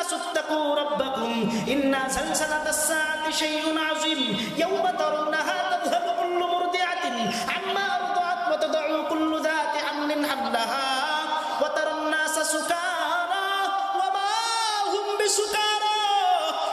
নাসুত্তাকু রাব্বাকুম ইন্না যালজালাতাস সাআতি শাইউন আযীম ইয়াওমা তারাউনাহা তাযহালু কুল্লু মুরদিআতিন আম্মা আরদাআত ওয়া তাদউ কুল্লু যাতি হামলিন হামলাহা ওয়া তারান নাসা সুকারা ওয়া মা হুম বিসুকারা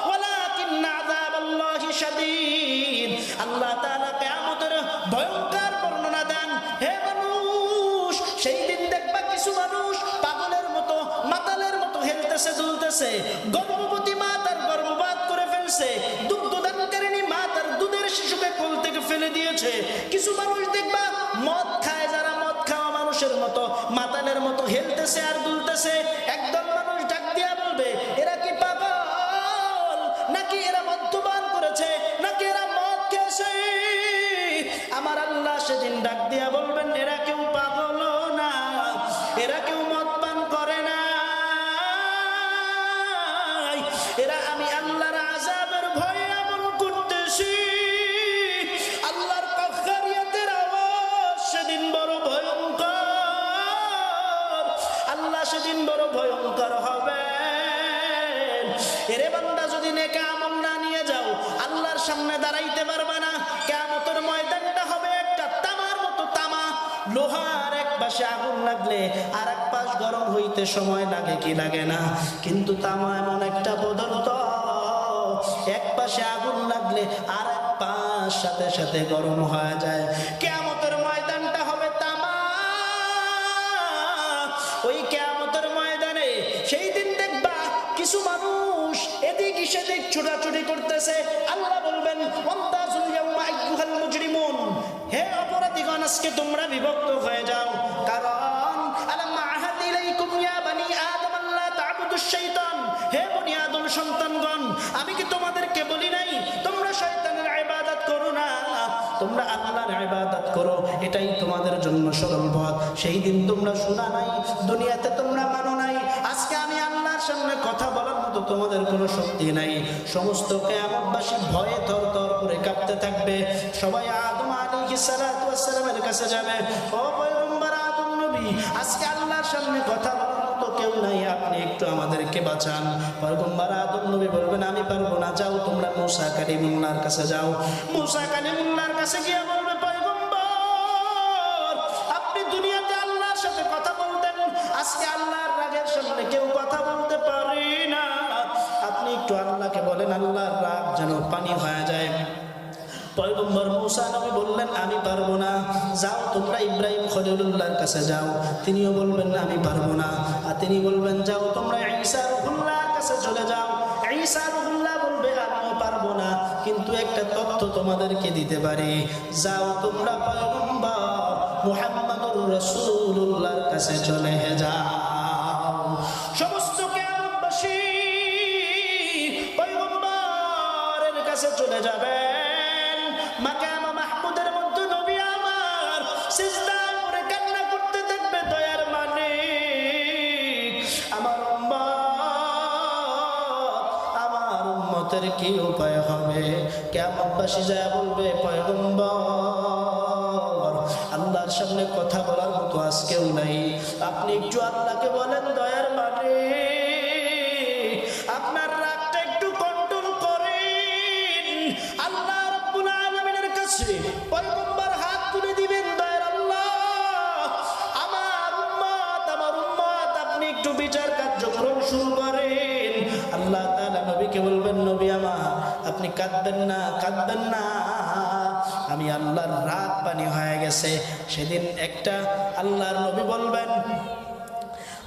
ওয়ালাকিন্না আযাবাল্লাহি শাদীদ। আল্লাহ তাআলা কিয়ামতের ভয়ঙ্কর বর্ণনা দেন। হে মানুষ, সেই দিন দেখবা কিছু মানুষ পাগলের মতো মাতালের মতো হেলতেছে দুলতেছে, গর্ভবতী মা তার গর্ভপাত করে ফেলছে, দুগ্ধদানকারিণী মা তার দুধের শিশুকে কোল থেকে ফেলে দিয়েছে। কিছু মানুষ দেখবা মদ খায়, যারা মদ খাওয়া মানুষের মতো মাতালের মতো হেলতেছে আর দুলতেছে। একদল মানুষ ডাক দিয়া বলবে, এরা কি পাগল নাকি এরা মদ্যপান করেছে নাকি এরা মদ খেয়েছে? আমার আল্লাহ সেদিন ডাক দিয়া বলবেন, এরা কেউ পাগল না, এরা কেউ মদ পান করে না, এরা আমি আল্লাহর আযাবের ভয়ে এমন করতেছি। আল্লাহর কাফারিয়াতের আওয়াজ সেদিন বড় ভয়ঙ্কর, আল্লাহ সেদিন বড় ভয়ঙ্কর হবে। এরে বান্দা, যদি নেক আমল না নিয়ে যাও আল্লাহর সামনে দাঁড়াইতে পারবে না। কিয়ামতের ময়দানটা হবে একটা তামার মতো তামা। লোহার এক পাশে আগুন লাগলে আর এক পাশ গরম হইতে সময় লাগে কি লাগে না? কিন্তু তামা এমন একটা পদার্থ, এক পাশে আগুন লাগলে আর এক পাশ সাথে সাথে গরম হয়ে যায়। কিয়ামতের ময়দানটা হবে তামা। ওই কিয়ামতের ময়দানে সেই দিন দেখবা কিছু মানুষ এদিক সেদিক ছোটাছুটি করতেছে। আল্লাহ বলবেন, ওয়ান্তাজুল ইয়াউমা আইয়ুহাল মুজরিমুন, হে অপরাধীগণ, আজকে তোমরা বিভক্ত হয়ে যাও। কারণ আলাম আহাদ ইলাইকুম ইয়া বানি আদম আল্লা তা'বুদুশ শাইতান, হে বনি আদম সন্তানগণ, আমি কি তোমাদেরকে বলি নাই তোমরা শয়তানের ইবাদত করো না, তোমরা আল্লাহর ইবাদত করো, এটাই তোমাদের জন্য সরল পথ। সেই দিন তোমরা শোনা নাই, দুনিয়াতে তোমরা মানো নাই। আজকে আমি আল্লাহর সামনে কথা বলার মতো তোমাদের কোনো শক্তি নাই। সমস্ত কিয়ামতবাসী ভয়ে থরথর করে কাঁপতে থাকবে। সবাই আদম আলাইহিস সালাতু ওয়াস সালামের কাছে যাবে, ও পয়গম্বর আদম নবী, আজকে আল্লাহর সামনে কথা বলার মতো কেউ নাই, আপনি একটু আমাদেরকে বাঁচান। পয়গম্বর আদম নবী বলবেন, আমি পারবো না, যাও তোমরা মূসা কালিমুল্লাহর কাছে যাও। মূসা কালিমুল্লাহর কাছে গিয়ে বলবে, পয়গম্বর, আপনি দুনিয়াতে আল্লাহর সাথে কথা বলতেন, আজকে আল্লাহর রাগের সামনে কেউ কথা বলতে পারে না। আপনি একটু আল্লাহকে বলেন আল্লাহর রাগ যেন পানি হয়ে যায়। পয়গম্বর মূসা নবী বললেন, আমি পারবো না, যাও তোমরা ইব্রাহিম খলিলুল্লাহর কাছে যাও। তিনিও বলবেন না, আমি পারবো না। আর তিনি বলবেন, যাও তোমরা ঈসা রূহুল্লাহর কাছে চলে যাও। ঈসা রূহুল্লাহ বলবে, আমিও পারবো না, কিন্তু একটা তথ্য তোমাদেরকে দিতে পারি, যাও তোমরা পয়গম্বর মুহাম্মদুর রাসূলুল্লাহর কাছে চলে যাও। সমস্ত কিয়ামতবাসী পয়গম্বরের কাছে চলে যাবে। মাকাম মাহমুদের মধ্যে নবী আমার সিজদা করে কান্না করতে থাকবে, দয়ার মালিক, আমার উম্মতের কি উপায় হবে? কিয়ামতবাসী যায় বলবে, পয়গম্বর, আল্লাহর সামনে কথা বলার মতো আজকেও নাই, আপনি একটু আল্লাহকে বলেন, দয়ার মালিক, আপনার রাগটা একটু কন্ট্রোল করেন। আল্লাহ পয়গম্বর হাত তুলে দিবেন, দয়ার আল্লাহ, আমার উম্মত, আপনি একটু বিচার কার্যক্রম শুরু করেন। আল্লাহ তাআলা নবীকে বলবেন, নবী আমার, আপনি কাঁদবেন না, আমি আল্লাহর রাগ পানি হয়ে গেছে। সেদিন একটা আল্লাহর নবী বলবেন,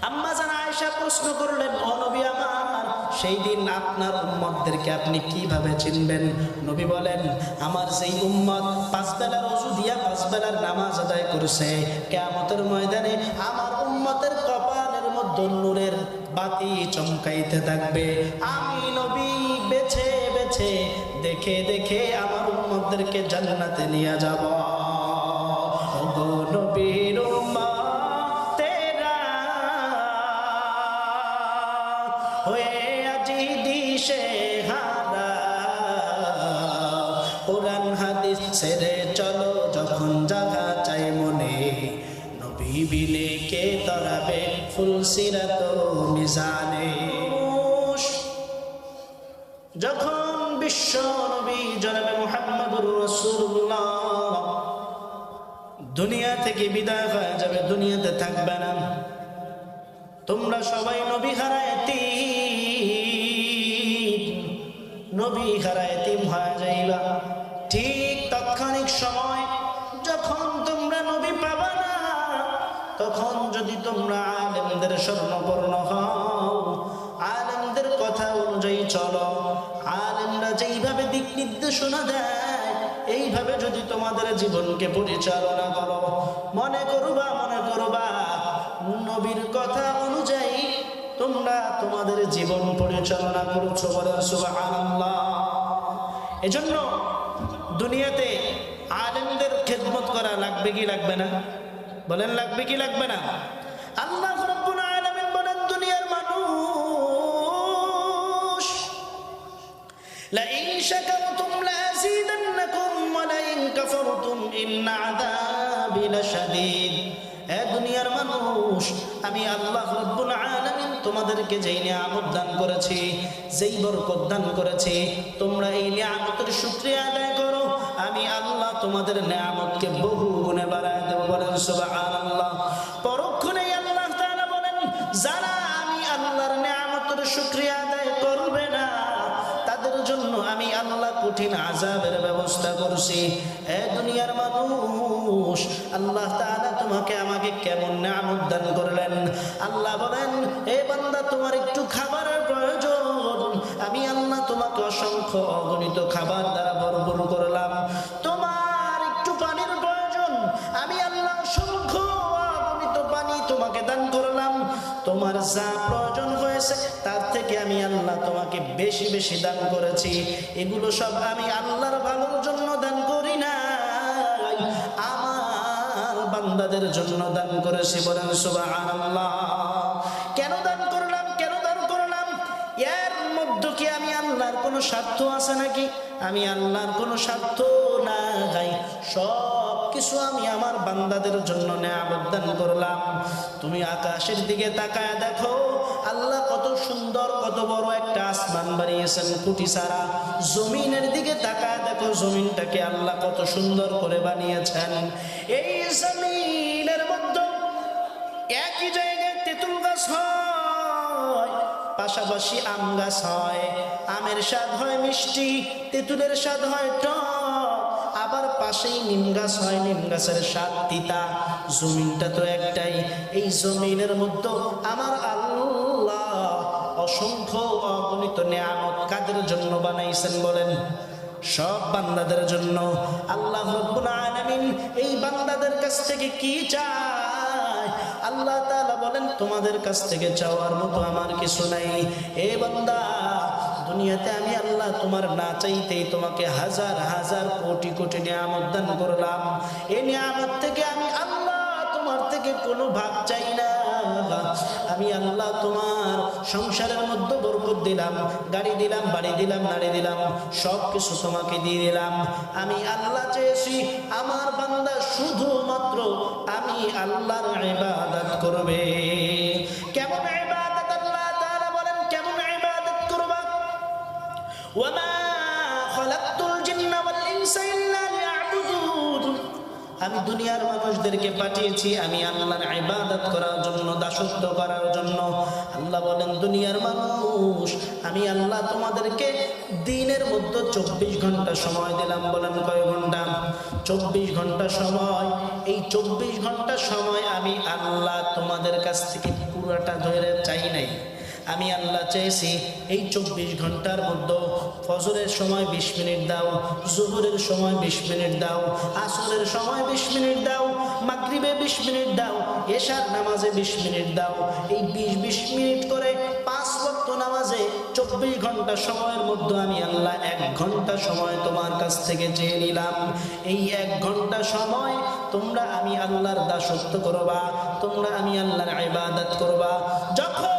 আম্মা জান আয়েশা প্রশ্ন করলেন, ও নবী আমার, সেই দিন আপনার উম্মতদেরকে আপনি কিভাবে চিনবেন? নবী বলেন, আমার সেই উম্মত 5 বেলার ওযু দিয়া 5 বেলার নামাজ আদায় করেছে, কিয়ামতের ময়দানে আমার উম্মতের কপালের মধ্যে নূরের বাতি চমকাইতে থাকবে। আমি নবী বেছে বেছে দেখে দেখে আমার উম্মতদেরকে জান্নাতে নিয়ে যাব। ওগো নবীর উম্মত হয়ে আজি দিশে হারা, কোরআন হাদিস ছেড়ে চলো যখন জাগা চাই মনে, নবী বিলে কে তরাবে ফুলসিরাত মিজানে। যখন বিশ্ব নবী জনাবে মুহাম্মদুর রাসূলুল্লাহ দুনিয়া থেকে বিদায় হয়ে যাবে, দুনিয়াতে থাকবে না, তোমরা সবাই নবী হারা এতিম, নবী হারা এতিম হয়ে যাইবা। ঠিক তৎক্ষণিক সময় যখন তোমরা নবী পাবা না, তখন যদি তোমরা আলেমদের শরণাপন্ন হও, আলেমদের কথা অনুযায়ী চলো, আলেমরা যেইভাবে দিক নির্দেশনা দেয় এইভাবে যদি তোমাদের জীবনকে পরিচালনা করো, মনে করবা নবীর কথা অনুযায়ী তোমরা তোমাদের জীবন পরিচালনা করছো, বলেন সুবহানাল্লাহ। এজন্য দুনিয়াতে আলেমদের খেদমত করা লাগবে কি লাগবে না? বলেন লাগবে কি লাগবে না? আল্লাহ রাব্বুল আলামিন বলেন, দুনিয়ার মানুষ লা ইন শাকারতুম লাযিদান্নাকুম ওয়া লা ইন কাফারতুম ইন্না আযাবি লাশাদীদ। হে দুনিয়ার মানুষ, আমি আল্লাহ রাব্বুল আলামিন তোমাদেরকে যেই নিয়ামত দান করেছি, যেই বরকত দান করেছি, তোমরা এই নিয়ামতের শুকরিয়া আদায় করো, আমি আল্লাহ তোমাদের নিয়ামতকে বহু গুণে বাড়ায় দেব, বলেন সুবহানাল্লাহ। পরক্ষণেই আল্লাহ তাআলা বলেন, যারা আমি আল্লাহর নিয়ামতের শুকরিয়া আদায় করবে না তাদের জন্য আমি আল্লাহ কঠিন আযাবের ব্যবস্থা করছি। হে দুনিয়ার মানুষ, আল্লাহ তাআলা তোমাকে আমাকে কেমন নিয়ামত দান করলেন। আল্লাহ বলেন, হে বান্দা, তোমার একটু খাবারের প্রয়োজন, আমি আল্লাহ তোমাকে অসংখ্য অগণিত খাবার দ্বারা ভরপুর করলাম। তোমার একটু পানির প্রয়োজন, আমি আল্লাহ অসংখ্য অগণিত পানি তোমাকে দান করলাম। তোমার যা প্রয়োজন হয়েছে তার থেকে আমি আল্লাহ তোমাকে বেশি বেশি দান করেছি। এগুলো সব আমি আল্লাহর ভালোর জন্য দান করি না, আমার বান্দাদের জন্য দান করেছি, বলেন সুবহানাল্লাহ। কেন দান করলাম? কেন দান করলাম? এর মধ্যে কি আমি আল্লাহর কোনো স্বার্থ আছে নাকি? আমি আল্লাহর কোনো স্বার্থ নাই, সব কিছু আমি আমার বান্দাদের জন্য নিয়ামত দান করলাম। তুমি আকাশের দিকে তাকায় দেখো, আল্লাহ কত সুন্দর, কত বড় একটা আসমান বানিয়েছেন কুটি ছাড়া। জমিনের দিকে তাকায় দেখো, জমিনটাকে আল্লাহ কত সুন্দর করে বানিয়েছেন। এই জমিনের মধ্যে একই জায়গায় তেঁতুল গাছ হয়, পাশাপাশি আম গাছ হয়। আমের স্বাদ হয় মিষ্টি, তেঁতুলের স্বাদ হয় টক, আবার পাশেই নিম গাছ হয়, নিম গাছের স্বাদ তিতা। জমিনটা তো একটাই। এই জমিনের মধ্যে আমার আল্লাহ অসংখ্য অগণিত নিয়ামত কাদের জন্য বানাইছেন বলেন? সব বান্দাদের জন্য। আল্লাহ রাব্বুল আলামিন এই বান্দাদের কাছ থেকে কি চায়? আল্লাহ তাআলা বলেন, তোমাদের কাছ থেকে চাওয়ার মতো আমার কিছু নাই। এ বান্দা, দুনিয়াতে আমি আল্লাহ তোমার না চাইতেই তোমাকে হাজার হাজার কোটি কোটি নিয়ামত দান করলাম। এই নিয়ামত থেকে আমি আল্লাহ তোমার থেকে কোনো ভাগ চাই না। আমি আল্লাহ তোমার সংসারের মধ্যে বরকত দিলাম, গাড়ি দিলাম, বাড়ি দিলাম, নারী দিলাম, সব কিছু তোমাকে দিয়ে দিলাম। আমি আল্লাহ চেয়েছি আমার বান্দা শুধুমাত্র আমি আল্লাহর ইবাদত করবে। কেমন ইবাদত? আল্লাহ তাআলা বলেন, কেমন ইবাদত করবা? ওয়ামা খালাকতুল জিন্না ওয়াল ইনসা ইল্লা লিয়াবুদুন। আমি দুনিয়ার মানুষদেরকে পাঠিয়েছি আমি আল্লাহর ইবাদত করার জন্য, দাসত্ব করার জন্য। আল্লাহ বলেন, দুনিয়ার মানুষ, আমি আল্লাহ তোমাদেরকে দিনের মধ্যে 24 ঘন্টা সময় দিলাম। বলেন কয় ঘন্টা? 24 ঘন্টা সময়। এই 24 ঘন্টা সময় আমি আল্লাহ তোমাদের কাছ থেকে পুরোটা ধরে চাই নাই। আমি আল্লাহ চেয়েছি এই 24 ঘন্টার মধ্যে ফজরের সময় 20 মিনিট দাও, জোহরের সময় 20 মিনিট দাও, আসরের সময় 20 মিনিট দাও, মাগরিবে 20 মিনিট দাও, এশার নামাজে 20 মিনিট দাও। এই 20 মিনিট করে 5 ওয়াক্ত নামাজে 24 ঘন্টা সময়ের মধ্যে আমি আল্লাহ 1 ঘন্টা সময় তোমার কাছ থেকে চেয়ে নিলাম। এই 1 ঘন্টা সময় তোমরা আমি আল্লাহর দাসত্ব করবা, তোমরা আমি আল্লাহর ইবাদত করবা। যখন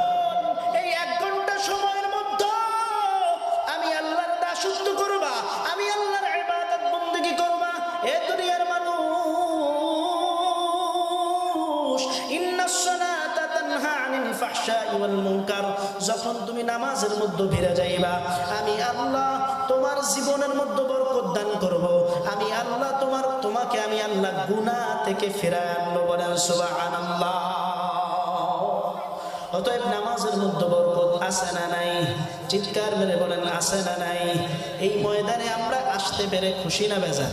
যখন তুমি নামাজের মধ্যে ভিড়ে যাইবা, আমি আল্লাহ তোমার জীবনের মধ্যে বরকত দান করব। আমি আল্লাহ তোমাকে আমি আল্লাহ গুনাহ থেকে ফিরায় আনবো। বলেন সুবহানাল্লাহ। অতএব নামাজের মধ্যে বরকত আছে না নাই? চিৎকার মেরে বলেন আছে না নাই? এই ময়দানে আমরা আসতে পেরে খুশি না বেজার?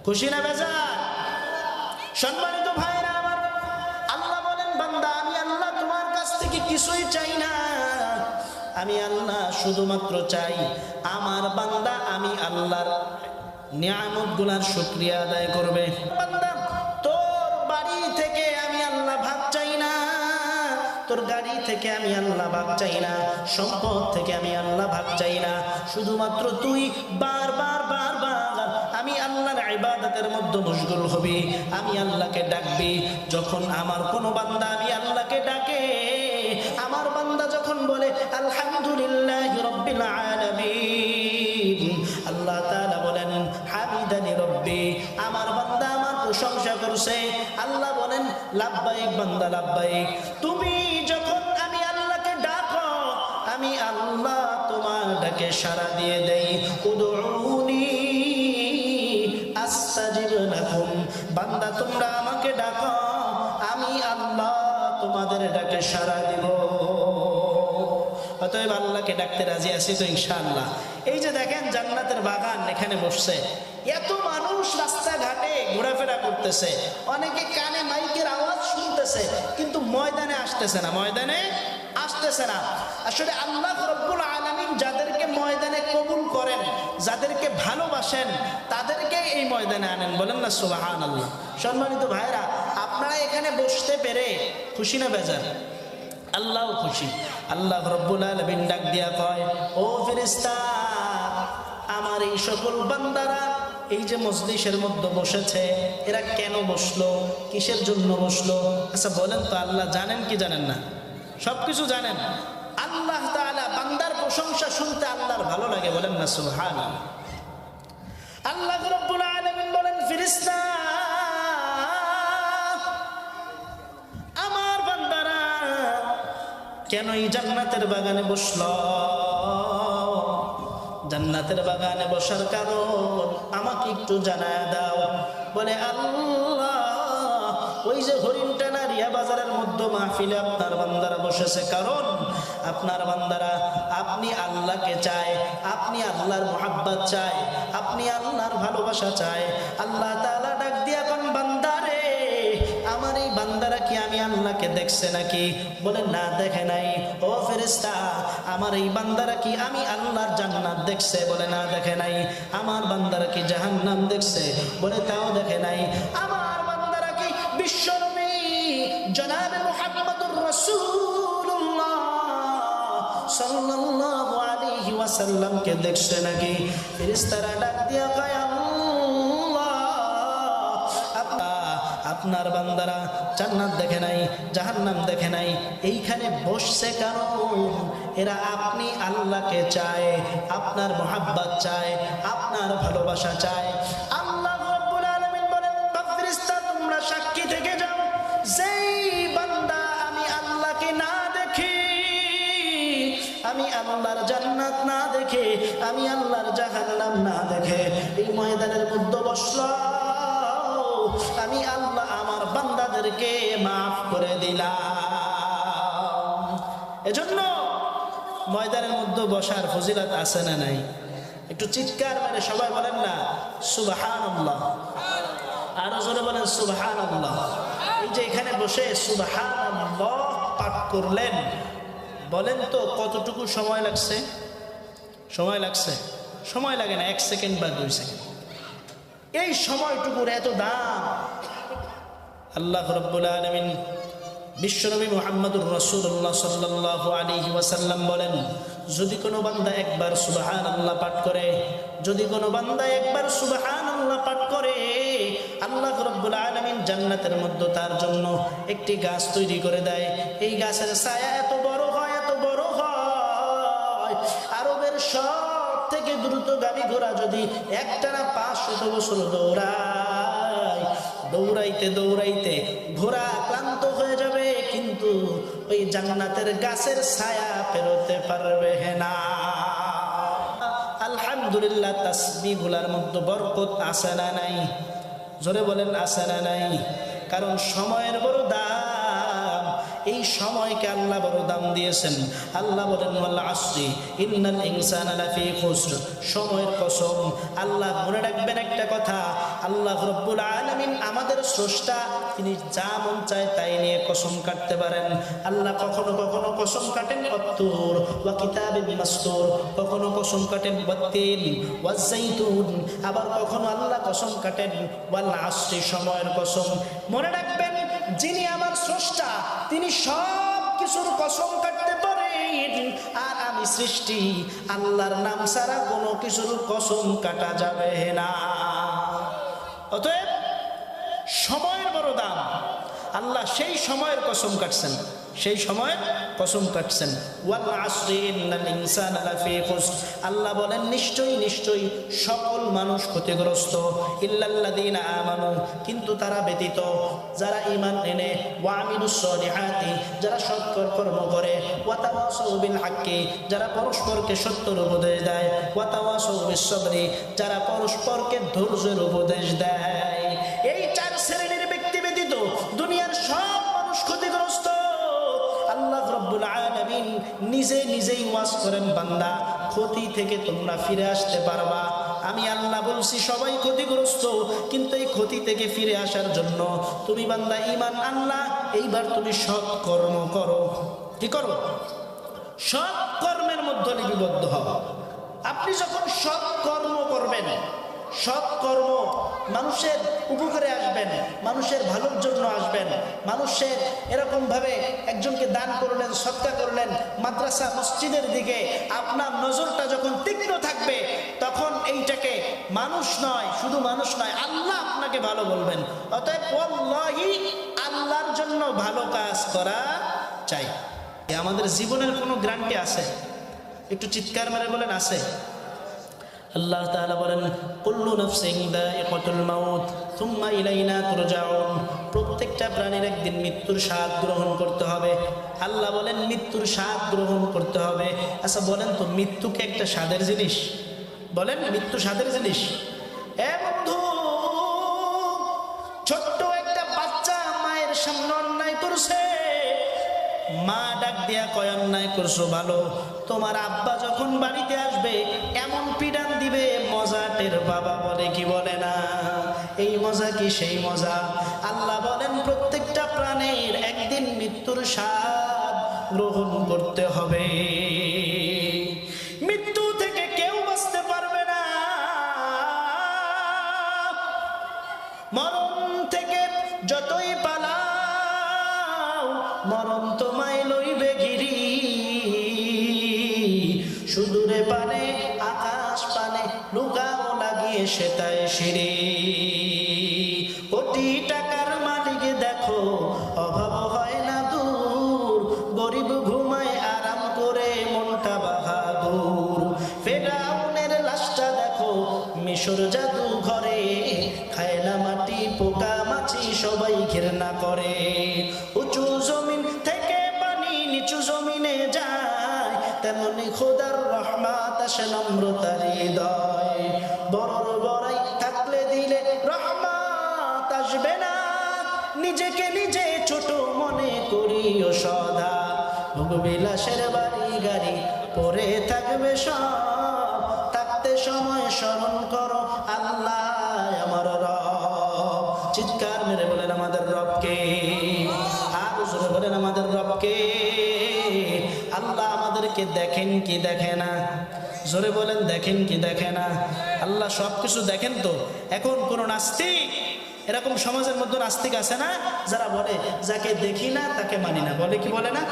খুশি না বেজার? সম্মানিত ভাইরা আমার, আল্লাহ বলেন বান্দা আমি আল্লাহ তোমার কাছ থেকে কিছুই চাই না, আমি আল্লাহ শুধুমাত্র চাই আমার বান্দা আমি আল্লাহর নিয়ামতগুলোর শুকরিয়া আদায় করবে। বান্দা তোর বাড়ি থেকে আমি আল্লাহ ভাগ চাই না, তোর গাড়ি থেকে আমি আল্লাহ ভাগ চাই না, সম্পদ থেকে আমি আল্লাহ ভাগ চাই না, শুধুমাত্র তুই বারবার আমি আল্লাহর ইবাদতের মধ্যে মশগুল হবি, আমি আল্লাহকে ডাকবি। যখন আমার কোনো বান্দা আমি আল্লাহকে ডাকে, আমার বান্দা যখন বলে আলহামদুলিল্লাহি রাব্বিল আলামিন, আল্লাহ তাআলা বলেন হামিদানি রব্বি, আমার বান্দা আমার প্রশংসা করছে। আল্লাহ বলেন লাব্বাইক বান্দা লাব্বাইক। তুমি যখন আমি আল্লাহকে ডাকো, আমি আল্লাহ তোমার ডাকে সাড়া দিয়ে দেই। উদউনি আস্তাজিব লাকুম, বান্দা তোমরা আমাকে ডাকো, আমি আল্লাহ তোমাদের ডাকে সাড়া দিব। অতএব আল্লাহকে ডাকতে রাজি আছি তো ইনশাআল্লাহ। এই যে দেখেন জান্নাতের বাগান, এখানে বসছে এত মানুষ, রাস্তাঘাটে ঘোরাফেরা করতেছে, অনেকে কানে মাইকের আওয়াজ শুনতেছে, কিন্তু ময়দানে আসতেছে না, ময়দানে আসতেছে না। আসলে আল্লাহ রাব্বুল আলামিন যাদেরকে ময়দানে কবুল করেন, যাদেরকে ভালোবাসেন, তাদেরকে এই ময়দানে আনেন। বলেন না সুবহানাল্লাহ। সম্মানিত ভাইরা, আপনারা এখানে বসতে পেরে খুশি না বেজার? আল্লাহও খুশি। আল্লাহ রাব্বুল আলামিন ডাক দিয়া কয়, ও ফেরেশতা, আমার এই সকল বান্দারা এই যে মজলিসের মধ্যে বসেছে, এরা কেন বসলো, কিসের জন্য বসলো? আচ্ছা বলেন তো, আল্লাহ জানেন কি জানেন না? সবকিছু জানেন। আল্লাহ তাআলা বান্দার প্রশংসা শুনতে আল্লাহর ভালো লাগে। বলেন না সুবহানাল্লাহ। আল্লাহ রাব্বুল আলামিন বলেন, ফেরেশতা আমার বান্দারা কেন এই জান্নাতের বাগানে বসলো? জান্নাতের বাগানে বসার কারণ আমাকে একটু জানায় দাও। বলে আল্লাহ, ওই যে হরিণটানা রিয়া বাজারের মধ্যে মাহফিলে আপনার বান্দারা বসেছে, কারণ আপনার বান্দারা আপনি আল্লাহকে চায়, আপনি আল্লাহর মুহাব্বত চায়, আপনি আল্লাহর ভালোবাসা চায়। আল্লাহ তাআলা ডাক দিয়া কোন বান্দারে, আমার এই বান্দারা কি আমি আল্লাহকে দেখছে নাকি? বলে না, দেখে নাই। ও ফেরেশতা, আমার এই বান্দারা কি আমি আল্লাহর জান্নাত দেখছে? বলে না, দেখে নাই। আমার বান্দারা কি জাহান্নাম দেখছে? বলে তাও দেখে নাই। আমার বান্দারা কি বিশ্বনবী জনাবে মুহাম্মদুর রাসূলুল্লাহ সাল্লাল্লাহু আলাইহি ওয়াসাল্লামকে দেখছে নাকি? ফেরেশতারা ডাক দিয়া কয়, আপনার বান্দারা জান্নাত দেখে নাই, জাহান্নাম দেখে নাই, এইখানে বসছে কারণ এরা আপনি আল্লাহকে চায়, আপনার মুহাব্বত চায়, আপনার ভালোবাসা চায়। আল্লাহ রাব্বুল আলামিন বলেন, ফেরেশতা তোমরা সাক্ষী থেকে যাও, যেই বান্দা আমি আল্লাহকে না দেখি, আমি আল্লাহর জান্নাত না দেখে, আমি আল্লাহর জাহান্নাম না দেখে এই ময়দানের মধ্যে বসলো, আমি আল্লাহ আমার বান্দাদেরকে মাফ করে দিলাম। এজন্য ময়দানের মধ্যে বসার ফজিলত আছে না নাই? একটু চিৎকার মেরে সবাই বলেন না সুবহানাল্লাহ। আরো জোরে বলেন সুবহানাল্লাহ। এই যে এখানে বসে সুবহানাল্লাহ পাঠ করলেন, বলেন তো কতটুকু সময় লাগছে? সময় লাগছে? সময় লাগে না, 1 সেকেন্ড বা 2 সেকেন্ড। এই সময়টুকুর এত দাম। আল্লাহ রাব্বুল আলামিন বিশ্বনবী মুহাম্মদুর রাসূলুল্লাহ সাল্লাল্লাহু আলাইহি ওয়াসাল্লাম বলেন, যদি কোনো বান্দা একবার সুবহানাল্লাহ পাঠ করে, যদি কোনো বান্দা একবার সুবহানাল্লাহ পাঠ করে, আল্লাহ রাব্বুল আলামিন জান্নাতের মধ্যে তার জন্য একটি গাছ তৈরি করে দেয়। এই গাছের ছায়া এত বড় হয়, এত বড় হয়, আরবের সব থেকে দ্রুতগামী ঘোড়া যদি একটানা 500 বছর দৌড়ায়, দৌড়াইতে দৌড়াইতে ঘোড়া ক্লান্ত হয়ে যাবে, কিন্তু ওই জান্নাতের গাছের ছায়া পেরোতে পারবে না। আলহামদুলিল্লাহ, তাসবিহ গুলার মধ্যে বরকত আছে না নাই? জোরে বলেন আছে না নাই? কারণ সময়ের বড় দাম, এই সময়কে আল্লাহ বড় দাম দিয়েছেন। আল্লাহ বলেন ওয়াল আসরি ইন্নাল ইনসানা লাফি খুসর, সময়ের কসম। আল্লাহ মনে রাখবেন একটা কথা, আল্লাহ রব্বুল আলামিন আমাদের স্রষ্টা, তিনি যা মন চায় তাই নিয়ে কসম কাটতে পারেন। আল্লাহ কখনো কখনো কসম কাটেন ওয়াত্তুর ওয়া কিতাবিন মাসতুর, কখনো কসম কাটেন ওয়াত্তিন ওয়াজ্জাইতুন, আবার কখনো আল্লাহ কসম কাটেন ওয়াল আসরি, সময়ের কসম। মনে রাখবেন, যিনি আমার স্রষ্টা তিনি সব কিছুর কসম কাটতে পারেন, আর আমি সৃষ্টি, আল্লাহর নাম ছাড়া কোনো কিছুর কসম কাটা যাবে না। অতএব সময়ের বড় দাম। আল্লাহ সেই সময়ের কসম কাটছেন, সেই সময় কসম কাটছেন। ওয়াল আসরি ইন্নাল ইনসানা লাফি খুসর, আল্লাহ বলেন নিশ্চয়ই নিশ্চয়ই সকল মানুষ ক্ষতিগ্রস্ত, ইল্লাল্লাযীনা আমানু, কিন্তু তারা ব্যতীত যারা ঈমান এনে, ওয়া আমিলুস সলিহাতি, যারা সৎকর কর্ম করে, ওয়া তাওয়াসাউ বিল হাক্কি, যারা পরস্পরকে সত্যের উপদেশ দেয়, ওয়া তাওয়াসাউ বিস সবরি, যারা পরস্পরকে ধৈর্যের উপদেশ দেয়। এই চার শ্রেণীর ব্যক্তি ব্যতীত দুনিয়ার সব মানুষ ক্ষতিগ্রস্ত। আল্লাহ রাব্বুল আলামিন নিজেই ওয়াজ করেন, বান্দা ক্ষতি থেকে তোমরা ফিরে আসতে পারবা। আমি আল্লাহ বলছি সবাই ক্ষতিগ্রস্ত, কিন্তু এই ক্ষতি থেকে ফিরে আসার জন্য তুমি বান্দা ঈমান আনলা, এইবার তুমি সৎ কর্ম করো। কি করো? সৎ কর্মের মধ্যে লিপিবদ্ধ হও। আপনি যখন সৎ কর্ম করবেন, সৎ কর্ম, মানুষের উপকারে আসবেন, মানুষের ভালোর জন্য আসবেন, মানুষের এরকম ভাবে একজনকে দান করলেন, সদকা করলেন, মাদ্রাসা মসজিদের দিকে আপনার নজরটা যখন তীক্ষ্ণ থাকবে, তখন এইটাকে মানুষ নয়, শুধু মানুষ নয়, আল্লাহ আপনাকে ভালো বলবেন। অতএব ওয়াল্লাহি, আল্লাহর জন্য ভালো কাজ করা চাই। আমাদের জীবনের কোনো গ্যারান্টি আছে? একটু চিৎকার মেরে বলেন আছে? আল্লাহ তাআলা বলেন কুল্লু নাফসিন যায়িকাতুল মাউত সুম্মা ইলাইনা তুরজাউন, প্রত্যেকটা প্রাণীর একদিন মৃত্যুর স্বাদ গ্রহণ করতে হবে। আল্লাহ বলেন মৃত্যুর স্বাদ গ্রহণ করতে হবে। আচ্ছা বলেন তো, মৃত্যু কি একটা স্বাদের জিনিস? বলেন, মৃত্যু স্বাদের জিনিস? এ বন্ধু, ছোট্ট একটা বাচ্চা মায়ের সামনে অন্যায় করছে, মা ডাক দিয়া কয় অন্যায় করছো ভালো, তোমার আব্বা যখন বাড়িতে আসবে এমন পিডান দিবে, মজা টের বাবা বলে কি বলে না? এই মজা কি সেই মজা? আল্লাহ বলেন প্রত্যেকটা প্রাণের একদিন মৃত্যুর স্বাদ গ্রহণ করতে হবে। মৃত্যু থেকে কেউ বাঁচতে পারবে না। মরণ থেকে যতই পালাও, মরণ তোমায় লইবে ঘিরি, সুদূরে পানে আকাশ পানে লুকাও লাগিয়ে সেটায় সিঁড়ি। কোটি টাকার মালিক দেখো অভাব হয় না দূর, গরিব ঘুমায় আরাম করে মনটা বাহাদুর। ফেরাউনের লাশটা দেখো মিশর জাদু ঘরে, খায় না মাটি পোকা মাছি সবাই ঘৃণা করে। উঁচু জমিন থেকে পানি নিচু জমিনে যায়, তেমনি খোদার রহমত আসে নম্রতার হৃদয়। বড় বড়াই থাকলে দিলে রহমত আসবে না, নিজেকে নিজে ছোট মনে করিও সদা। ভোগবিলাসের বাড়ি গাড়ি পরে থাকবে সব, থাকতে সময় স্মরণ করো আল্লাহ আমার রব। চিৎকার মেরে বলেন আমাদের রবকে, আর জোরে বলেন আমাদের রবকে। আল্লাহ আমাদেরকে দেখেন কি দেখে না? জোরে বলেন দেখেন কি দেখে না? আল্লাহ সবকিছু দেখেন তো। এখন কোন নাস্তিক, এরকম সমাজের মধ্যে নাস্তিক আছে না, যারা বলে যাকে দেখি না তাকে মানি না? বলে কি বলে না?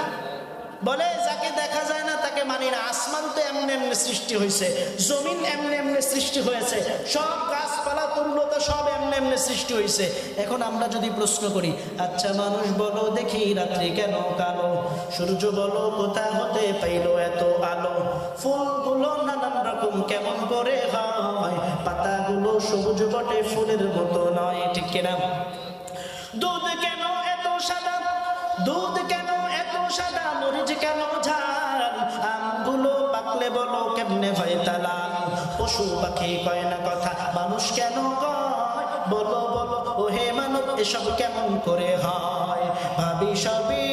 বলে যাকে দেখা যায় না তাকে মানি না। আসমান তো এমনি এমনি সৃষ্টি হয়েছে, জমিন এমনি এমনি সৃষ্টি হয়েছে, সব গাছপালা তরুলতা সব এমনি এমনি সৃষ্টি হয়েছে। এখন আমরা যদি প্রশ্ন করি, আচ্ছা মানুষ বলো দেখি রাত্রি কেন কালো, সূর্য বলো কোথা হতে পাইলো এত আলো, ফুলগুলো নানান রকম কেমন করে হয়, পাতাগুলো সবুজ বটে ফুলের মতো নয়, ঠিক কিনা? দুধ কেন এত সাদা, দুধ কেন এত সাদা, মরিচ কেন ঝাল, আমগুলো পাকলে বলো কেমনে হয় তালাল। পশু পাখি কয় না কথা, মানুষ কেন কয় বলো বলো ও হে মানব, এসব কেমন করে হয়? ভাবি সবই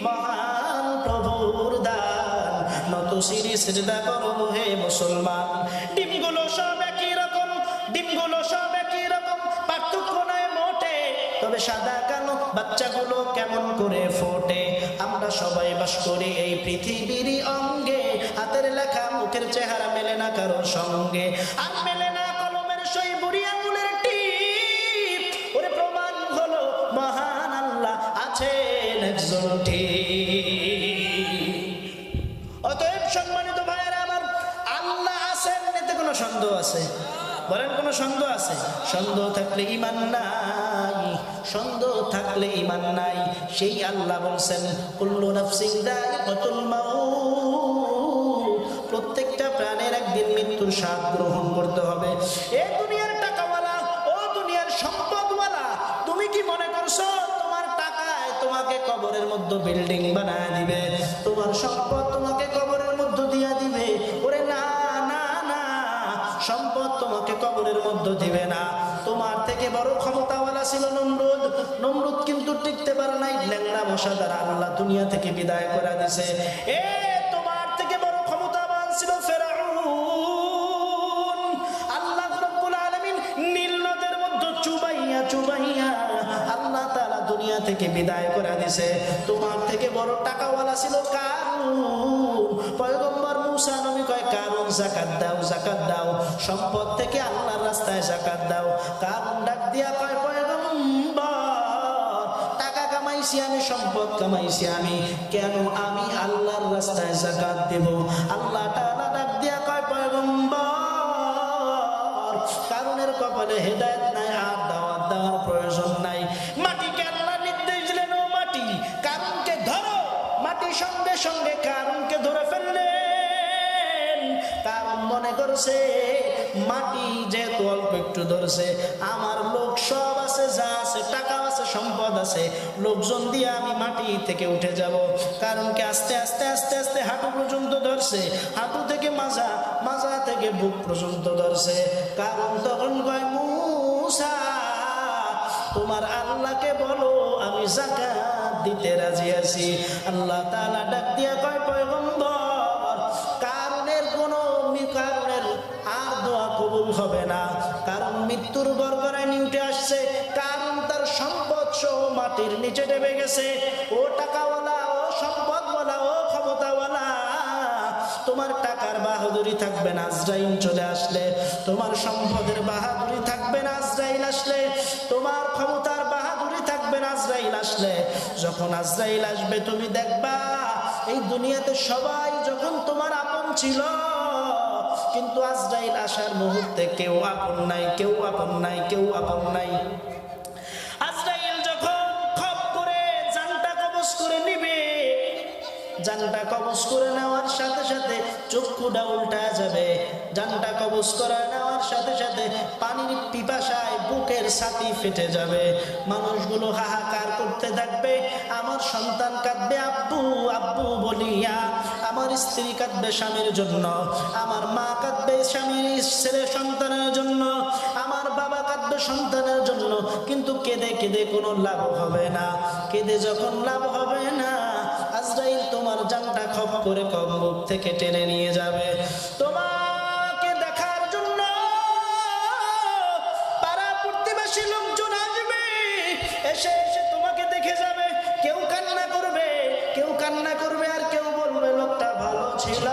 মহান প্রভুর দান, নত শিরি সিজদা করো হে মুসলমান। ডিমগুলো সব একই রকম, ডিমগুলো সব একই রকম, পার্থক্য নয় মোটে, তবে সাদা কালো বাচ্চাগুলো কেমন করে ফোটে। আমরা সবাই বাস করি এই পৃথিবীর অঙ্গে, হাতের লেখা মুখের চেহারা মেলে না কারোর সঙ্গে, আর মেলে না কলমের সই বুড়ি আঙুলের টিপ। ওরে প্রমাণ হলো মহান আল্লাহ আছেন একজন ঠিক। অতএব সম্মানিত ভাইয়েরা আমার, আল্লাহ আছেন এতে কোনো সন্দেহ আছে? বলেন কোনো সন্দেহ আছে? সন্দেহ থাকলে ঈমান নাই, সন্দেহ থাকলে ঈমান নাই। সেই আল্লাহ বলছেন কুল্লু নাফসিন যায়িকাতুল মাউত, প্রত্যেকটা প্রাণের একদিন মৃত্যুর স্বাদ গ্রহণ করতে হবে। এ দুনিয়ার টাকাওয়ালা, ও দুনিয়ার সম্পদওয়ালা, তুমি কি মনে করছো তোমার টাকায় তোমাকে কবরের মধ্যে বিল্ডিং বানায় দিবে, তোমার সম্পদ তোমাকে কবরের মধ্যে দিয়া দিবে? ওরে না না না, সম্পদ তোমাকে কবরের মধ্যে দিবে না। তোমার থেকে বড় ক্ষমতাওয়ালা ছিল নমরুদ, নমরুদ কিন্তু টিকতে পারে নাই, ল্যাংড়া মশা দ্বারা আল্লাহ দুনিয়া থেকে বিদায় করে দিয়েছে। এ তোমার থেকে বড় ক্ষমতাবান ছিল ফেরাউন, আল্লাহ রাব্বুল আলামিন নীল নদের মধ্যে চুবাইয়া চুবাইয়া আল্লাহ তাআলা দুনিয়া থেকে বিদায় করে দিয়েছে। তোমার থেকে বড় টাকাওয়ালা ছিল কারুন, পয়গম্বর মুসা নবী কয় কারুন যাকাত দাও, যাকাত দাও, সম্পদ থেকে আল্লাহর রাস্তায় যাকাত দাও। কারুন ডাক দিয়া কয় পয়গম্বর, টাকা কামাইছি আমি, সম্পদ কামাইছি আমি, কেন আমি আল্লাহর রাস্তায় যাকাত দেব? আল্লাহ তাআলা ডাক দিয়া কয় পয়গম্বর, কারুনের কপালে হেদায়েত নাই, আর দাওয়াত দেওয়ার প্রয়োজন নাই। মাটিকে আল্লাহ নির্দেশ দিলেন, ও মাটি কারুনকে ধরো। মাটি সঙ্গে সঙ্গে কারুনকে ধরে ফেললেন। কারণ মনে করছে মাটি যেহেতু অল্প একটু ধরছে, আমার লোক সব আছে, যা আছে, টাকা আছে, সম্পদ আছে, লোকজন দিয়ে আমি মাটি থেকে উঠে যাব। কারণকে আস্তে আস্তে আস্তে আস্তে হাঁটু পর্যন্ত ধরছে, হাঁটু থেকে মাজা, মাজা থেকে বুক পর্যন্ত ধরছে। কারণ তখন কয় মুসা, তোমার আল্লাহকে বলো আমি যাকাত দিতে রাজি আছি। আল্লাহ তাআলা ডাক দিয়া কয় পয়গম্বর, কারণের আর দোয়া কবুল হবে না, কারণ মৃত্যুর গড়গড়ায় নিউটে আসছে। কারণ তার সম্পদ সহ মাটির নিচে ডেবে গেছে। ও টাকাওয়ালা, ও সম্পদওয়ালা, ও ক্ষমতাওয়ালা, তোমার টাকার বাহাদুরি থাকবে না আজরাইল চলে আসলে, তোমার সম্পদের বাহাদুরি থাকবে না আজরাইল আসলে, তোমার ক্ষমতার বাহাদুরি থাকবে না আজরাইল আসলে। যখন আজরাইল আসবে তুমি দেখবা এই দুনিয়াতে সবাই যখন তোমার আপন ছিল, কিন্তু আজরাইল আসার মুহূর্তে কেউ আপন নাই, কেউ আপন নাই, কেউ আপন নাই। আজরাইল যখন খপ করে জানটা কবজ করে নিবে, জানটা কবজ করে নেওয়ার সাথে সাথে চক্ষুটা উল্টা যাবে। জানটা কবজ করে নেওয়ার সাথে সাথে পানির পিপাসায় বুকের ছাতি ফেটে যাবে। মানুষগুলো হাহাকার করতে থাকবে, আমার সন্তান কাঁদবে আব্বু আব্বু বলিয়া, আমার স্ত্রী কাঁদবে স্বামীর জন্য, আমার মা কাঁদবে স্বামীর ছেলে সন্তানের জন্য, আমার বাবা কাঁদবে সন্তানের জন্য। কিন্তু কেঁদে কেঁদে কোনো লাভ হবে না। কেঁদে যখন লাভ হবে না, আজরাইল তোমার জানটা খপ করে কবর থেকে টেনে নিয়ে যাবে। তোমাকে দেখার জন্য পাড়া প্রতিবেশী লোকজন আসবে, এসে এসে তোমাকে দেখে যাবে। কেউ কান্না করবে, কেউ কান্না করবে, আর কেউ বলবে লোকটা ভালো ছিল,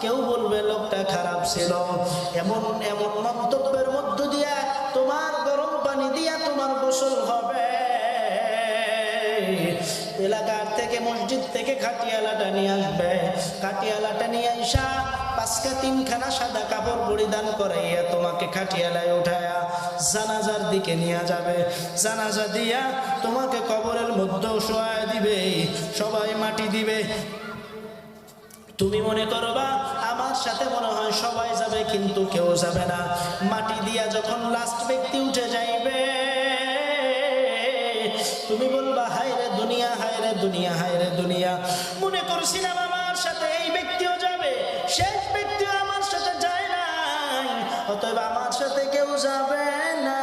কেউ বলবে লোকটা খারাপ ছিল। এমন এমন মন্তব্যের মধ্য দিয়া তোমার গরম পানি দিয়া তোমার গোসল হবে। এলাকার থেকে মসজিদ থেকে খাটিয়ালাটা নিয়ে আসবে, খাটিয়ালাটা নিয়ে আসা পাঁচটা তিনখানা সাদা কাপড় পরিধান করাইয়া তোমাকে খাটিয়ালায় উঠায়া জানাজার দিকে নিয়ে যাবে। জানাজা দিয়া তোমাকে কবরের মধ্যে শোয়ায় দিবে, সবাই মাটি দিবে। তুমি মনে করবা আমার সাথে মনে হয় সবাই যাবে, কিন্তু কেউ যাবে না। মাটি দিয়া যখন লাস্ট ব্যক্তি উঠে যাইবে, তুমি বলবা হায় রে দুনিয়া, হায় রে দুনিয়া, হায় রে দুনিয়া। মনে করছিলাম আমার সাথে এই ব্যক্তিও যাবে, শেষ ব্যক্তিও আমার সাথে যায় নাই, অতএব আমার সাথে কেউ যাবে না।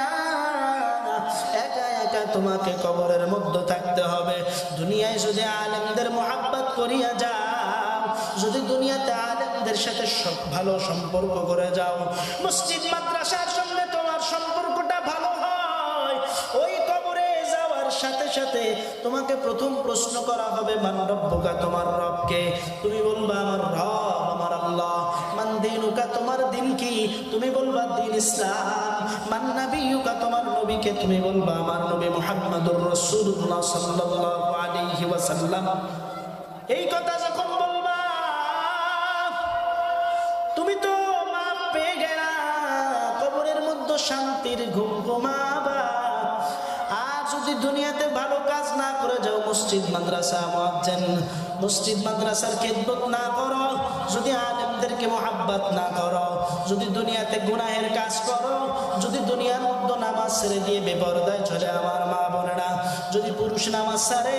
একা একা তোমাকে কবরের মধ্যে থাকতে হবে। দুনিয়ায় যদি আলেমদের মোহাব্বত করিয়া যাও, যদি দুনিয়াতে আলেমদের সাথে ভালো সম্পর্ক করে যাও, মসজিদ মাদ্রাসার সঙ্গে তোমার সম্পর্কটা ভালো হয়, ওই কবরে যাওয়ার সাথে সাথে তোমাকে প্রথম প্রশ্ন করা হবে মান রব্বুকা, তোমার রবকে? তুমি বলবা আমার রব আমার আল্লাহ। মান দীনুকা, তোমার দিন কি? তুমি বলবা দিন ইসলাম। মান নবিয়ুকা, তোমার নবীকে? তুমি বলবা আমার নবী মুহাম্মদুর রাসূলুল্লাহ সাল্লাল্লাহু আলাইহি ওয়াসাল্লাম। এই কথা যখন বলবা, তুমি তো মাপ পেয়ে গেলা, কবরের মধ্যে শান্তির ঘুম ঘুমাবা। আর যদি দুনিয়াতে ভালো কাজ না করে যাও, মসজিদ মাদ্রাসা মুয়াজ্জিন, মসজিদ মাদ্রাসার খেদমত না করো, যদি আলেমদেরকে মোহাব্বত না করো, যদি দুনিয়াতে গুনাহের কাজ করো, যদি দুনিয়ার মধ্যে নামাজ ছেড়ে দিয়ে বেপরদায় চলে আমার মা বোনেরা, যদি পুরুষ নামাজ ছাড়ে,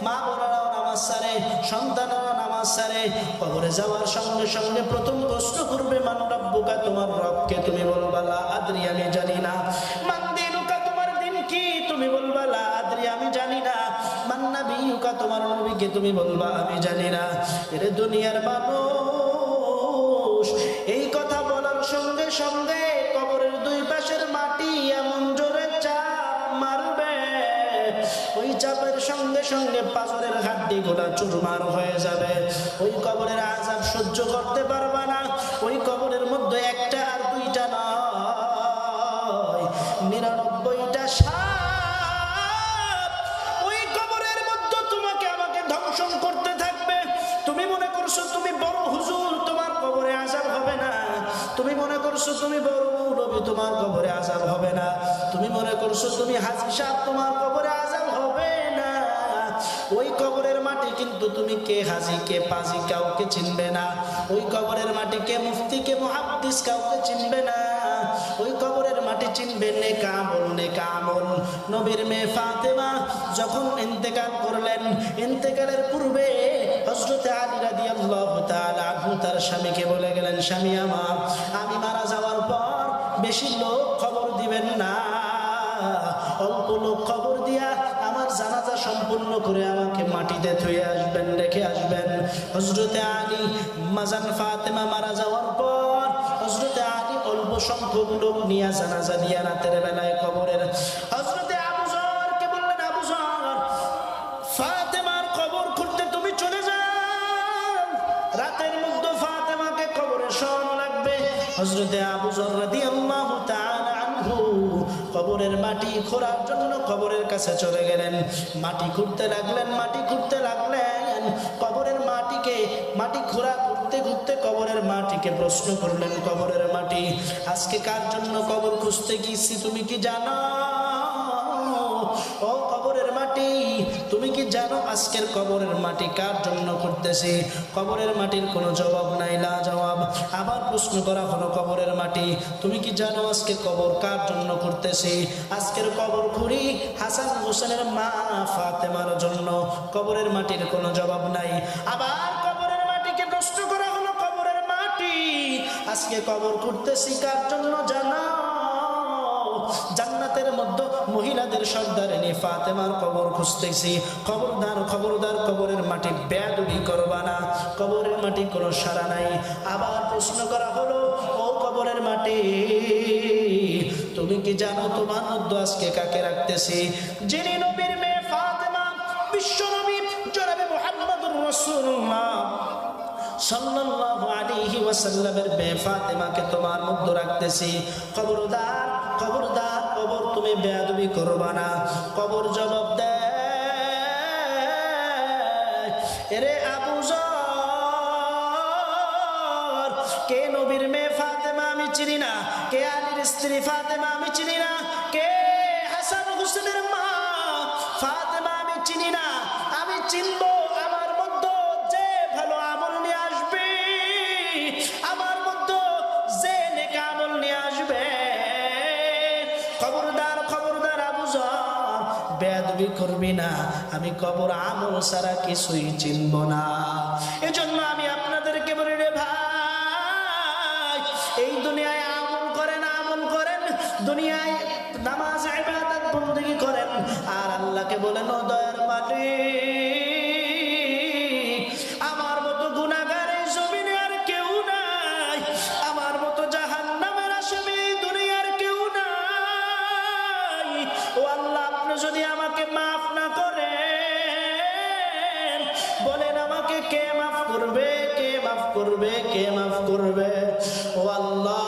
মা বোনেরাও নামাজ ছাড়ে, সন্তানেরা নামাজ ছাড়ে, কবরে যাওয়ার সঙ্গে সঙ্গে প্রথম প্রশ্ন করবে মান রব্বুকা, তোমার রবকে? তুমি বলবা লা আদরি, আমি জানি না। মান দীনুকা, তোমার দিন কি? তুমি বলবা লা আদরি, আমি জানি না। মান নবিয়ুকা, তোমার নবীকে? তুমি বলবা আমি জানি না। এর দুনিয়ার মানুষ এই কথা বলার সঙ্গে সঙ্গে কবরের দুই পাশের মাটি এমন জোরে চাপ মারবে, ওই চাপের সঙ্গে সঙ্গে পাথরের হাড্ডি গোটা চুরমার হয়ে যাবে। ওই কবরের আযাব সহ্য করতে পারবা না। ওই কবরের মধ্যে একটা আর দুইটা নয়, 99টা সাপ ওই কবরের মধ্যে তোমাকে আমাকে ধ্বংসন করতে থাকবে। তুমি মনে করছো তুমি বড় হুজুর, তোমার কবরে আযাব হবে না। তুমি মনে করছো তুমি বড় নবী, তোমার কবরে আযাব হবে না। তুমি মনে করছো তুমি হাজী সাহেব, তোমার কবরে আযাব হবে না। ওই কবরের মাটি কিন্তু তুমি কে হাজী কে পাজি কাউকে চিনবে না। ওই কবরের মাটি কে মুফতি কে মুহাদ্দিস কাউকে চিনবে না। ওই কবরের মাটি চিনবে নেক আমল, নেক আমল। নবীর মেয়ে ফাতেমা যখন ইন্তেকাল করলেন, ইন্তেকালের পূর্বে হযরত আলী রাদিয়াল্লাহু তাআলা আনহু তার স্বামীকে বলে গেলেন, স্বামী আমার, আমি মারা যাওয়ার পর বেশি লোক খবর দিবেন না, অল্প লোক খবর দিয়া আমার জানাজা সম্পূর্ণ করে আমাকে মাটিতে থুয়ে আসবেন, রেখে আসবেন। হযরতে আলী মাজান ফাতেমা মারা যাওয়ার পর হযরতে আলী অল্প সংখ্যক লোক নিয়ে জানাজা দিয়া রাতের বেলায় কবরের হযরতে আবু যরকে বললেন, আবু যর, ফাতেমার কবর খুঁড়তে তুমি চলে যাও, রাতের মধ্যে ফাতেমাকে কবরে শোয়ানো লাগবে। হযরতে আবু যর রাদিয়াল্লাহু তাআলা আনহু কবরের মাটি খোঁড়ার জন্য কবরের কাছে চলে গেলেন। মাটি খুঁড়তে লাগলেন, মাটি খুঁড়তে লাগলেন। কবরের মাটি খোঁড়া করতে করতে কবরের মাটিকে প্রশ্ন করলেন, কবরের মাটি, আজকে কার জন্য কবর খুঁজতে গিয়েছি তুমি কি জানো? ও কবরের মাটি, তুমি কি জানো আজকের কবরের মাটি কার জন্য করতেছি? কবরের মাটির কোনো জবাব নাই, লা জবাব। আবার প্রশ্ন করা হলো, কবরের মাটি, তুমি কি জানো আজকে কবর কার জন্য করতেছি? আজকের কবর খুঁড়ি হাসান হোসেনের মা ফাতেমার জন্য। কবরের মাটির কোনো জবাব নাই। আবার কবরের মাটিকে প্রশ্ন করা হলো, কবরের মাটি, আজকে কবর করতেছি কার জন্য জানো? জান্নাতের মধ্যে মহিলাদের সর্দারিনী ফাতেমার কবর খুঁজতেছি। খবরদার, খবরদার, কবরের মাটি বেয়াদবি করবা না। কবরের মাটি কোনো সাড়া নাই। আবার প্রশ্ন করা হলো, ও কবরের মাটি, তুমি কি জানো তোমার মধ্যে আজকে কাকে রাখতেছি? যিনি নবীর মেয়ে ফাতেমা, বিশ্ব নবী জনাবে মুহাম্মদুর রাসূলুল্লাহ সাল্লাল্লাহু আলাইহি ওয়াসাল্লামের মেয়ে ফাতেমাকে তোমার মধ্যে রাখতেছি। খবরদার, খবরদার, কবর তুমি বেয়াদবি করবা না। কবর জবাব দেয়, এরে আবু যর, কে নবীর মেয়ে ফাতেমা আমি চিনি না, কে আলীর স্ত্রী ফাতেমা আমি চিনি না, কে হাসান হোসেনের মা ফাতেমা আমি চিনি না। আমি চিনবো আমার মধ্যে যে ভালো আমল নিয়ে আসবে, আমার মধ্যে যে নেক আমল নিয়ে আসবে। খবরদার, খবরদার আবু যর, বেয়াদবি করবি না, আমি কবর আমল ছাড়া কিছুই চিনব না। এজন্য আমি আপনাদেরকে বলি রে ভাই, এই দুনিয়ায় আমল করেন, আমল করেন, দুনিয়ায় নামাজ ইবাদত বندگی করেন, আর আল্লাহকে বলেন ও দয়ার মালিক, আমার মতো গুনাহগার এই জমিনে আর কেউ নাই, আমার মতো জাহান্নামের আসামি এই দুনিয়ার কেউ নাই। ও আল্লাহ, আপনি যদি আমাকে মাফ না করেন, বলেন আমাকে কে মাফ করবে, কে মাফ করবে, কে মাফ করবে? ও আল্লাহ,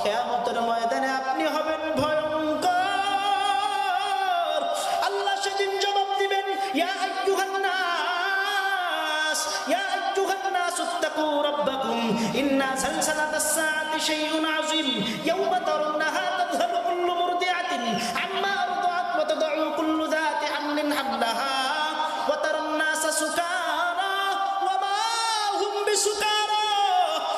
কিয়ামতের ময়দানে আপনি হবেন ভয়ঙ্কর। আল্লাহ সেদিন জবাব দিবেন, ইয়া আইয়ুহান নাস, ইয়া আইয়ুহান নাস ইত্তাকু রাব্বাকুম ইন্না যালজালাতাস সাআতি শাইউন আযীম ইয়াওমা তারাউনাহা তাযহালু কুল্লু মুরদিআতিন আম্মা আরদাআত ওয়া তাদউ কুল্লু যাতি হামলিন হামলাহা ওয়া তারান নাসা সুকারা ওয়া মা হুম বিসুকারা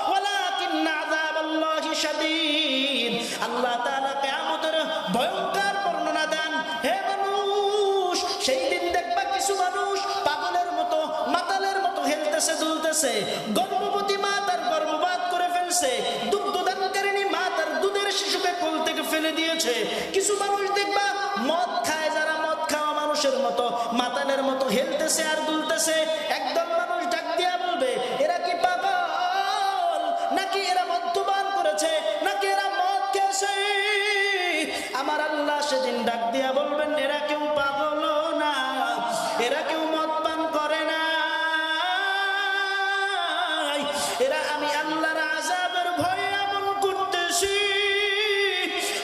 ওয়ালাকিন্না আযাবাল্লাহি শাদীদ। আল্লাহ তাআলা কিয়ামতের ভয়ঙ্কর বর্ণনা দেন। হে মানুষ, সেই দিন দেখবা কিছু মানুষ পাগলের মতো, মাতালের মতো হেলতেছে দুলতেছে, গর্ভবতী মা তার গর্ভপাত করে ফেলছে, দুগ্ধদানকারিণী মা তার দুধের শিশুকে কোল থেকে ফেলে দিয়েছে। কিছু মানুষ দেখবা মদ খায়, যারা মদ খাওয়া মানুষের মতো মাতালের মতো হেলতেছে আর দুলতেছে। একদল মানুষ ডাক দিয়া বলবে, এরা কি পাগল নাকি এরা মদ্যপান করেছে, নাকি এরা মদ খেয়েছে? আমার আল্লাহ সেদিন ডাক দিয়া বলবেন, এরা কেউ পাগল না, এরা কেউ মদ পান করে না, এরা আমি আল্লাহর আযাবের ভয়ে এমন করতেছি।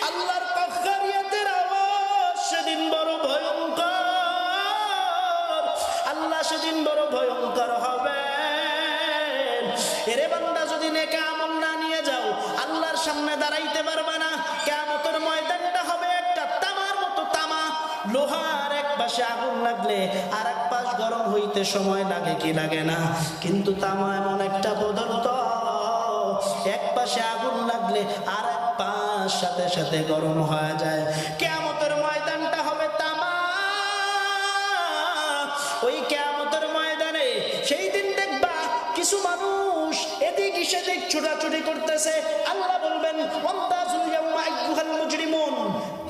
আল্লাহর কাফারিয়াতের আওয়াজ সেদিন বড় ভয়ঙ্কর, আল্লাহ সেদিন বড় ভয়ঙ্কর হবে। এরে বান্দা, যদি নেক আমল না নিয়ে যাও, আল্লাহর সামনে দাঁড়াইতে পারবে না। কিয়ামতের ময়দানটা হবে একটা তামার মতো তামা। লোহার এক পাশে আগুন লাগলে আর এক পাশ গরম হইতে সময় লাগে কি লাগে না? কিন্তু তামা এমন একটা পদার্থ, এক পাশে আগুন লাগলে আর এক পাশ সাথে সাথে গরম হয়ে যায়। কিয়ামতের ময়দানটা হবে তামা। ওই কিয়ামতের ময়দানে সেই দিন দেখবা কিছু মানুষ এদিক সেদিক ছোটাছুটি করতেছে। আল্লাহ বলবেন, ওয়ামতাজুল ইয়াওমা আইয়ুহাল মুজরিমুন,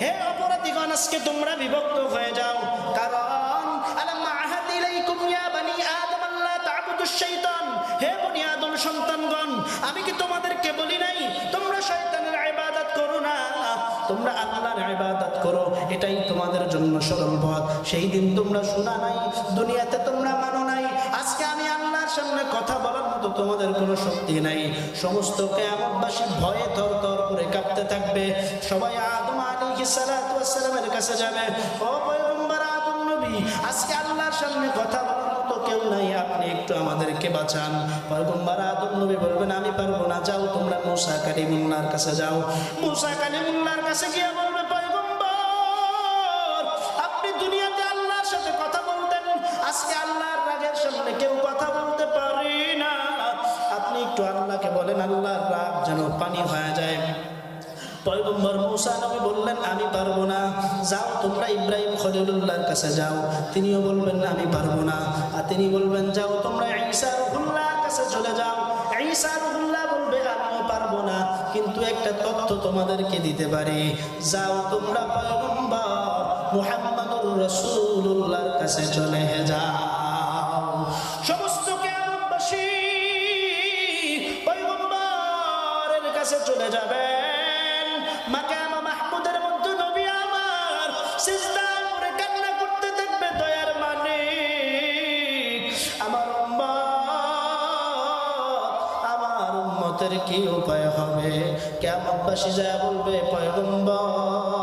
হে অপরাধীগণ, আজকে তোমরা বিভক্ত হয়ে যাও। কারণ আলাম আহাদ ইলাইকুম ইয়া বানি আদম আল্লা তা'বুদুশ শাইতান, হে বনি আদম সন্তানগণ, আমি কি তোমাদেরকে বলি নাই তোমরা শয়তানের ইবাদত করো না, তোমরা আল্লাহর ইবাদত করো, এটাই তোমাদের জন্য সরল পথ। সেই দিন তোমরা শোনা নাই, দুনিয়াতে তোমরা মানো নাই। আজকে আমি আল্লাহর সামনে কথা বলার মতো তোমাদের কোনো শক্তি নাই। সমস্ত কিয়ামতবাসী ভয়ে থরথর করে কাঁপতে থাকবে। সবাই আদম আলাইহিস সালাতু ওয়াস সালামের কাছে যাবে, ও পয়গম্বর আদম নবী, আজকে আল্লাহর সামনে কথা বলার মতো কেউ নাই, আপনি একটু আমাদেরকে বাঁচান। পয়গম্বর আদম নবী বলবেন, আমি পারবো না, যাও তোমরা মূসা কালিমুল্লাহর কাছে যাও। মূসা কালিমুল্লাহর কাছে গিয়ে বলবে, পয়গম্বর, আপনি দুনিয়াতে আল্লাহর সাথে কথা বলতেন, আজকে আল্লাহর রাগের সামনে কেউ কথা বলতে পারে না, আপনি একটু আল্লাহকে বলেন আল্লাহর রাগ যেন পানি হয়ে যায়। পয়গম্বর মূসা নবী বললেন, আমি পারবো না, যাও তোমরা ইব্রাহিম খলিলুল্লাহর কাছে যাও। তিনিও বলবেন আমি পারবো না। আর তিনি বলবেন, যাও তোমরা ঈসা রূহুল্লাহর কাছে চলে যাও। ঈসা রূহুল্লাহ বলবে, আমিও পারবো না, কিন্তু একটা তথ্য তোমাদেরকে দিতে পারি, যাও তোমরা পয়গম্বর মুহাম্মদুর রাসূলুল্লাহর কাছে চলে যাও। সমস্ত কিয়ামতবাসী পয়গম্বরের কাছে চলে যাবে। মাকাম মাহমুদের মধ্যে নবী আমার সিজদা করে কান্না করতে থাকবে, দয়ার মালিক, আমার উম্মতের কি উপায় হবে? কিয়ামতবাসী যায় বলবে, পয়গম্বর,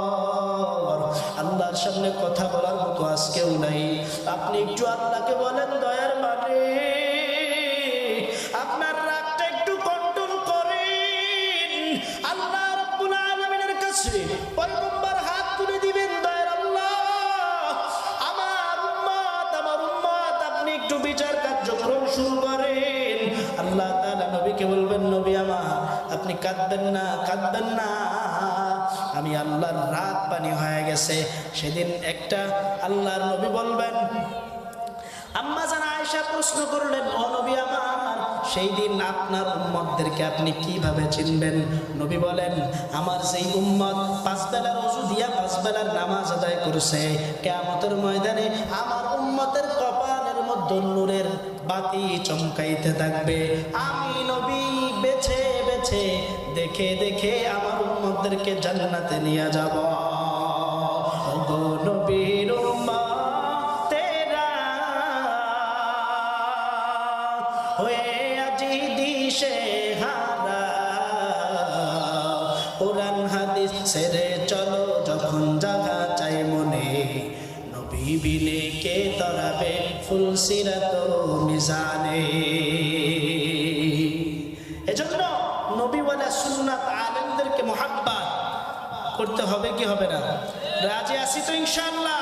আল্লাহর সামনে কথা বলার মতো আজকেও নাই, আপনি একটু আল্লাহকে বলেন, দয়ার মালিক, আপনার রাগটা একটু কন্ট্রোল করেন। আল্লাহ রাব্বুল আলামিনের কাছে পয়গম্বর হাত তুলে দিবেন, দয়ার আল্লাহ, আমার উম্মত আপনি একটু বিচার কার্যক্রম শুরু করেন। আল্লাহ তাআলা নবীকে বলবেন, নবী আমার, আপনি কাঁদবেন না, কাঁদবেন না, আমি আল্লাহর রাত পানি হয়ে গেছে। সেদিন একটা আল্লাহর নবী বলবেন, আম্মা জান আয়েশা প্রশ্ন করলেন, ও নবী আমার, সেই দিন আপনার উম্মতদেরকে আপনি কিভাবে চিনবেন? নবী বলেন, আমার সেই উম্মত 5 বেলার ওযু দিয়া 5 বেলার নামাজ আদায় করেছে, কিয়ামতের ময়দানে আমার উম্মতের কপালের মধ্যে নূরের বাতি চমকাইতে থাকবে। আমি নবী বেছে বেছে দেখে দেখে আমার উম্মতদেরকে জান্নাতে নিয়ে যাব। ওগো নবীর উম্মতেরা হয়ে আজি দিশে হারা, কোরআন হাদিস ছেড়ে চলো যখন জাগা চাই মনে, নবী বিনে কে তরাবে ফুলসিরাত মিজানে। এজন্য নবী ওয়ালা সুন্নাত আলেমদেরকে মুহাব্বত করতে হবে কি হবে না? রাজি আছি তো ইনশাআল্লাহ?